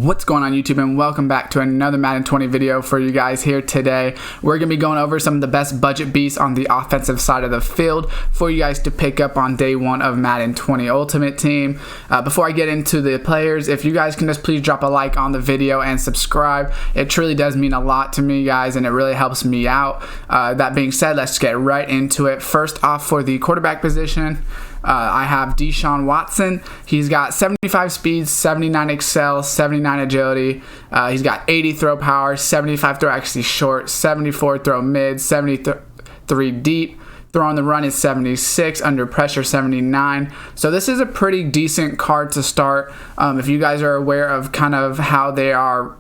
What's going on YouTube, and welcome back to another Madden 20 video for you guys here today. We're going to be going over some of the best budget beasts on the offensive side of the field for you guys to pick up on day one of Madden 20 Ultimate Team. Before I get into the players, if you guys can just please drop a like on the video and subscribe. It truly does mean a lot to me, guys, and it really helps me out. That being said, let's get right into it. First off, for the quarterback position, I have Deshaun Watson. He's got 75 speed, 79 excel, 79 agility. He's got 80 throw power, 75 throw accuracy short, 74 throw mid, 73 deep. Throw on the run is 76, under pressure 79. So this is a pretty decent card to start. If you guys are aware of kind of how they are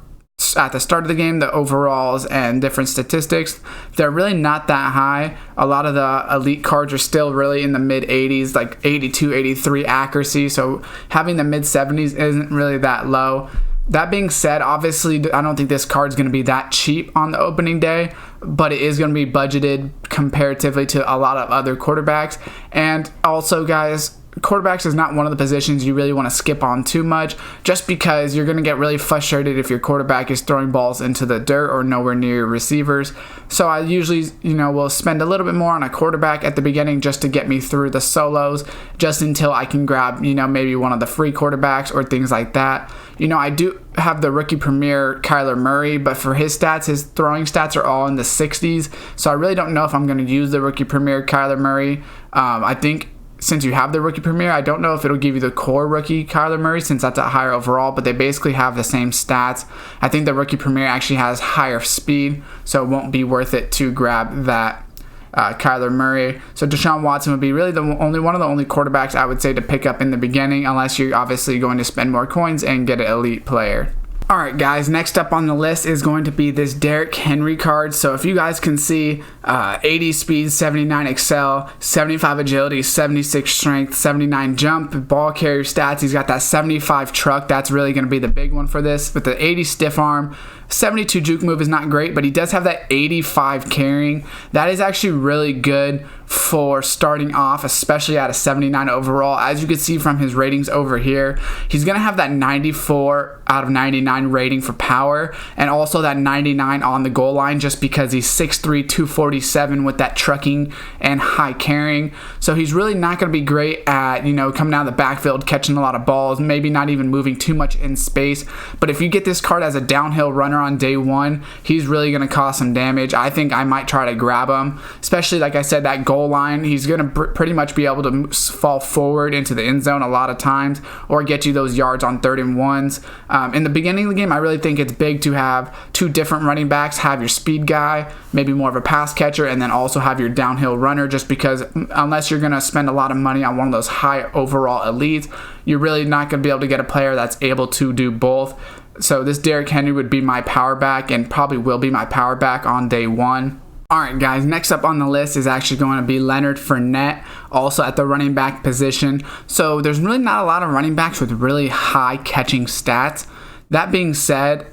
at the start of the game, the overalls and different statistics, they're really not that high. A lot of the elite cards are still really in the mid 80s, like 82, 83 accuracy. So having the mid 70s isn't really that low. That being said, obviously, I don't think this card's going to be that cheap on the opening day, but it is going to be budgeted comparatively to a lot of other quarterbacks. And also, guys, quarterbacks is not one of the positions you really want to skip on too much, just because you're going to get really frustrated if your quarterback is throwing balls into the dirt or nowhere near your receivers. So I usually, will spend a little bit more on a quarterback at the beginning just to get me through the solos, just until I can grab, maybe one of the free quarterbacks or things like that. I do have the rookie premier Kyler Murray, but for his stats, his throwing stats are all in the 60s. So I really don't know if I'm going to use the rookie premier Kyler Murray. I think since you have the rookie premier, I don't know if it'll give you the core rookie Kyler Murray, since that's a higher overall, but they basically have the same stats. I think the rookie premier actually has higher speed, so it won't be worth it to grab that Kyler Murray. So Deshaun Watson would be really one of the only quarterbacks I would say to pick up in the beginning, unless you're obviously going to spend more coins and get an elite player. Alright guys, next up on the list is going to be this Derrick Henry card. So if you guys can see, 80 speed, 79 excel, 75 agility, 76 strength, 79 jump, ball carrier stats. He's got that 75 truck. That's really going to be the big one for this. With the 80 stiff arm, 72 juke move is not great, but he does have that 85 carrying. That is actually really good for starting off, especially at a 79 overall. As you can see from his ratings over here, he's going to have that 94 out of 99 rating for power, and also that 99 on the goal line, just because he's 6'3", 247 with that trucking and high carrying. So he's really not going to be great at, coming out of the backfield, catching a lot of balls, maybe not even moving too much in space. But if you get this card as a downhill runner on day one, he's really going to cause some damage. I think I might try to grab him, especially, like I said, that goal line. He's going to pretty much be able to fall forward into the end zone a lot of times, or get you those yards on 3rd and 1s. In the beginning of the game, I really think it's big to have two different running backs. Have your speed guy, maybe more of a pass catcher, and then also have your downhill runner, just because unless you're going to spend a lot of money on one of those high overall elites, you're really not going to be able to get a player that's able to do both. So this Derrick Henry would be my power back, and probably will be my power back on day one. Alright guys, next up on the list is actually going to be Leonard Fournette, also at the running back position. So there's really not a lot of running backs with really high catching stats. That being said,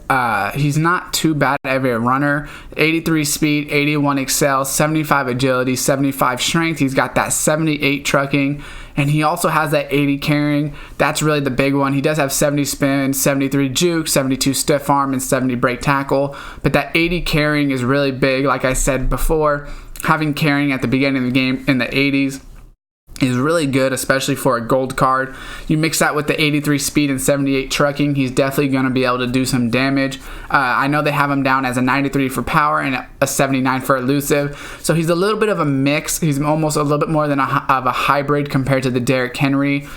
he's not too bad of a runner. 83 speed, 81 excel, 75 agility, 75 strength. He's got that 78 trucking, and he also has that 80 carrying. That's really the big one. He does have 70 spin, 73 juke, 72 stiff arm, and 70 break tackle. But that 80 carrying is really big. Like I said before, having carrying at the beginning of the game in the 80s is really good, especially for a gold card. You mix that with the 83 speed and 78 trucking, he's definitely going to be able to do some damage. I know they have him down as a 93 for power and a 79 for elusive, so he's a little bit of a mix. He's almost a little bit more than of a hybrid compared to the Derrick Henry.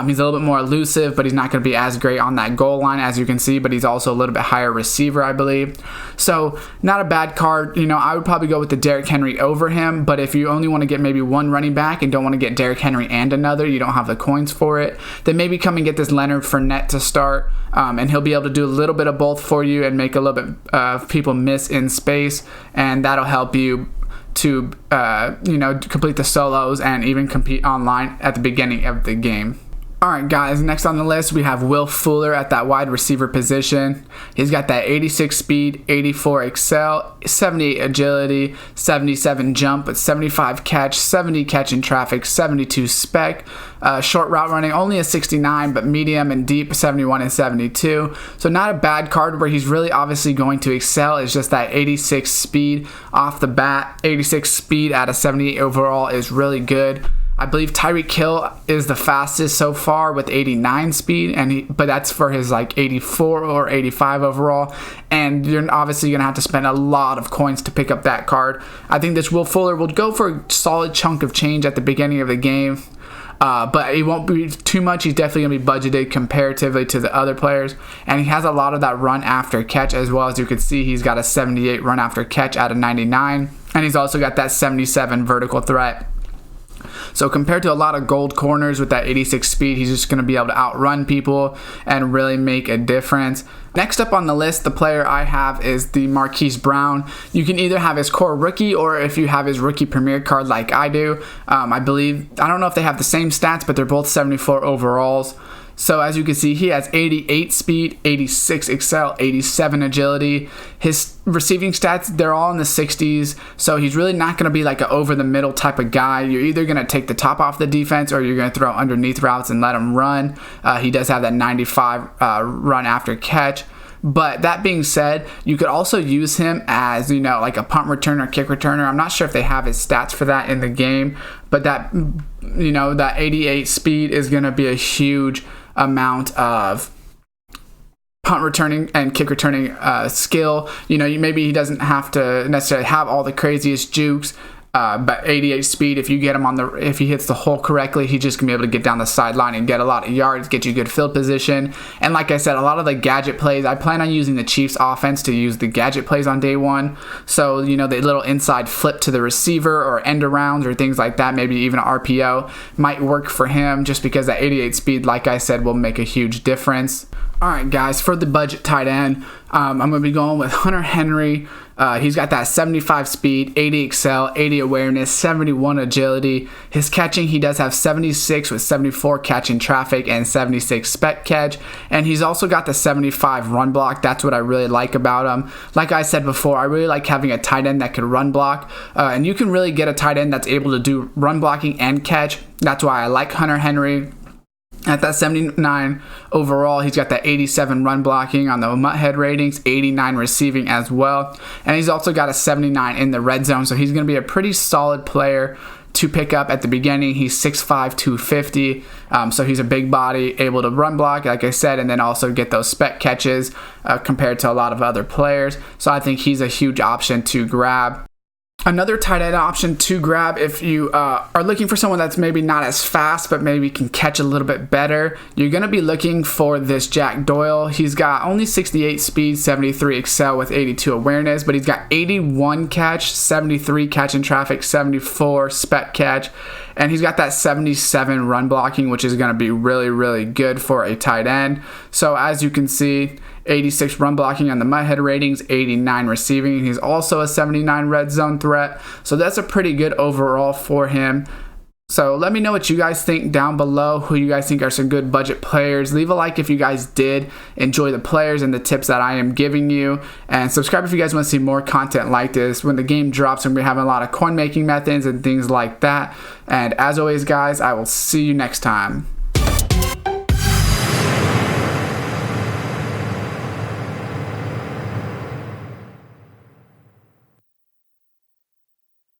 He's a little bit more elusive, but he's not going to be as great on that goal line, as you can see, but he's also a little bit higher receiver, I believe. So not a bad card. I would probably go with the Derrick Henry over him, but if you only want to get maybe one running back and don't want to get Derrick Henry and another, you don't have the coins for it, then maybe come and get this Leonard Fournette to start, and he'll be able to do a little bit of both for you and make a little bit of people miss in space, and that'll help you to complete the solos and even compete online at the beginning of the game. Alright guys, next on the list we have Will Fuller at that wide receiver position. He's got that 86 speed, 84 excel, 78 agility, 77 jump, but 75 catch, 70 catch in traffic, 72 spec. Short route running, only a 69, but medium and deep, 71 and 72. So not a bad card where he's really obviously going to excel. It's just that 86 speed off the bat. 86 speed out of 78 overall is really good. I believe Tyreek Hill is the fastest so far with 89 speed, but that's for his like 84 or 85 overall, and you're obviously going to have to spend a lot of coins to pick up that card. I think this Will Fuller will go for a solid chunk of change at the beginning of the game, but it won't be too much. He's definitely going to be budgeted comparatively to the other players, and he has a lot of that run after catch as well. As you can see, he's got a 78 run after catch out of 99, and he's also got that 77 vertical threat. So compared to a lot of gold corners with that 86 speed, he's just going to be able to outrun people and really make a difference. Next up on the list, the player I have is the Marquise Brown. You can either have his core rookie, or if you have his rookie premier card like I do, I don't know if they have the same stats, but they're both 74 overalls. So as you can see, he has 88 speed, 86 excel, 87 agility. His receiving stats, they're all in the 60s. So he's really not going to be like an over the middle type of guy. You're either going to take the top off the defense, or you're going to throw underneath routes and let him run. He does have that 95 run after catch. But that being said, you could also use him as, like a punt returner, kick returner. I'm not sure if they have his stats for that in the game, but that 88 speed is going to be a huge amount of punt returning and kick returning skill. Maybe he doesn't have to necessarily have all the craziest jukes, but 88 speed, if you get him if he hits the hole correctly, he's just gonna be able to get down the sideline and get a lot of yards, get you good field position. And like I said, a lot of the gadget plays, I plan on using the Chiefs offense to use the gadget plays on day one. So, the little inside flip to the receiver or end arounds or things like that, maybe even an RPO might work for him, just because that 88 speed, like I said, will make a huge difference. Alright guys, for the budget tight end, I'm going to be going with Hunter Henry. He's got that 75 speed, 80 excel, 80 awareness, 71 agility. His catching, he does have 76 with 74 catch in traffic and 76 spec catch. And he's also got the 75 run block. That's what I really like about him. Like I said before, I really like having a tight end that can run block. And you can really get a tight end that's able to do run blocking and catch. That's why I like Hunter Henry. At that 79 overall, he's got that 87 run blocking on the Muthead ratings, 89 receiving as well. And he's also got a 79 in the red zone, so he's going to be a pretty solid player to pick up at the beginning. He's 6'5", 250, so he's a big body, able to run block, like I said, and then also get those spec catches compared to a lot of other players. So I think he's a huge option to grab. Another tight end option to grab if you are looking for someone that's maybe not as fast but maybe can catch a little bit better, you're going to be looking for this Jack Doyle. He's got only 68 speed, 73 excel with 82 awareness, but he's got 81 catch, 73 catch in traffic, 74 spec catch, and he's got that 77 run blocking, which is going to be really, really good for a tight end. So as you can see, 86 run blocking on the Muthead ratings, 89 receiving. He's also a 79 red zone threat. So that's a pretty good overall for him. So let me know what you guys think down below, who you guys think are some good budget players. Leave a like if you guys did enjoy the players and the tips that I am giving you. And subscribe if you guys want to see more content like this. When the game drops, I'm going to be having a lot of coin making methods and things like that. And as always, guys, I will see you next time.